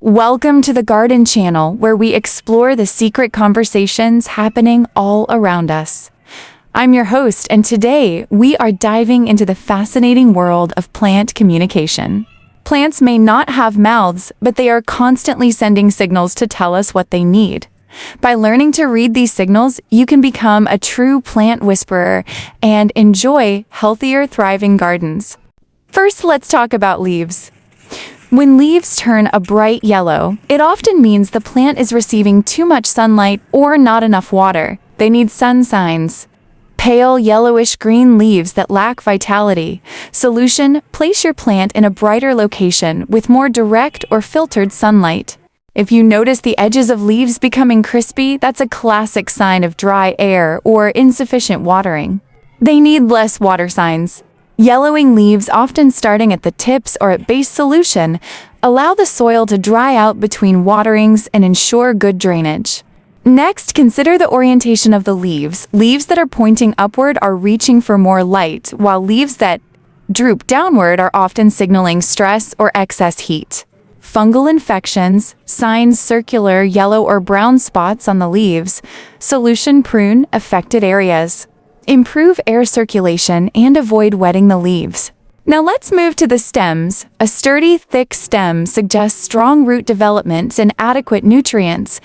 Welcome to the Garden Channel, where we explore the secret conversations happening all around us. I'm your host, and today we are diving into the fascinating world of plant communication. Plants may not have mouths, but they are constantly sending signals to tell us what they need. By learning to read these signals, you can become a true plant whisperer and enjoy healthier, thriving gardens. First, let's talk about leaves. When leaves turn a bright yellow, it often means the plant is receiving too much sunlight or not enough water. They need sun signs. Pale yellowish-green leaves that lack vitality. Solution: place your plant in a brighter location with more direct or filtered sunlight. If you notice the edges of leaves becoming crispy, that's a classic sign of dry air or insufficient watering. They need less water signs. Yellowing leaves, often starting at the tips or at base. Solution: allow the soil to dry out between waterings and ensure good drainage. Next, consider the orientation of the leaves. Leaves that are pointing upward are reaching for more light, while leaves that droop downward are often signaling stress or excess heat. Fungal infections, signs: circular, yellow, or brown spots on the leaves. Solution: prune affected areas. Improve air circulation and avoid wetting the leaves. Now let's move to the stems. A sturdy, thick stem suggests strong root development and adequate nutrients.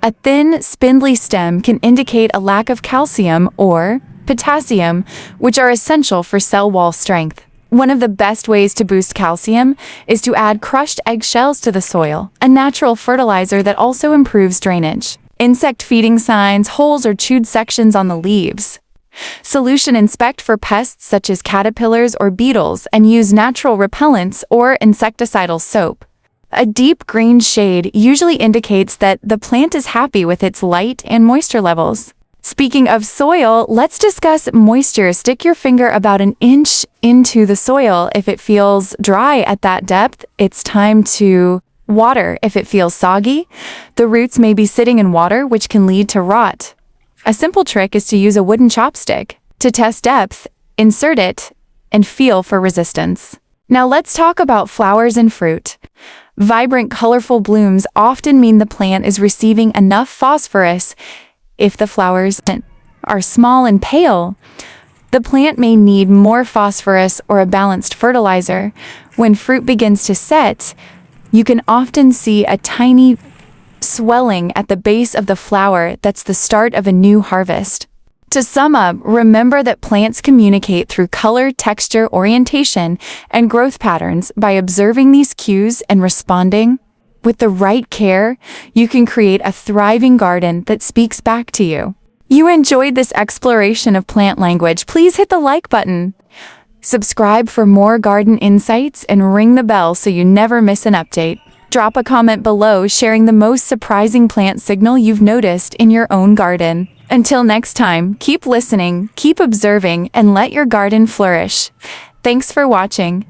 A thin, spindly stem can indicate a lack of calcium or potassium, which are essential for cell wall strength. One of the best ways to boost calcium is to add crushed eggshells to the soil, a natural fertilizer that also improves drainage. Insect feeding signs: holes or chewed sections on the leaves. Solution: inspect for pests such as caterpillars or beetles and use natural repellents or insecticidal soap. A deep green shade usually indicates that the plant is happy with its light and moisture levels. Speaking of soil, let's discuss moisture. Stick your finger about an inch into the soil. If it feels dry at that depth, it's time to water. If it feels soggy, the roots may be sitting in water, which can lead to rot. A simple trick is to use a wooden chopstick. To test depth, insert it and feel for resistance. Now let's talk about flowers and fruit. Vibrant, colorful blooms often mean the plant is receiving enough phosphorus. If the flowers are small and pale, the plant may need more phosphorus or a balanced fertilizer. When fruit begins to set, you can often see a tiny swelling at the base of the flower. That's the start of a new harvest. To sum up, remember that plants communicate through color, texture, orientation, and growth patterns. By observing these cues and responding with the right care, you can create a thriving garden that speaks back to you. You enjoyed this exploration of plant language? Please hit the like button. Subscribe for more garden insights and ring the bell so you never miss an update. Drop a comment below sharing the most surprising plant signal you've noticed in your own garden. Until next time, keep listening, keep observing, and let your garden flourish. Thanks for watching.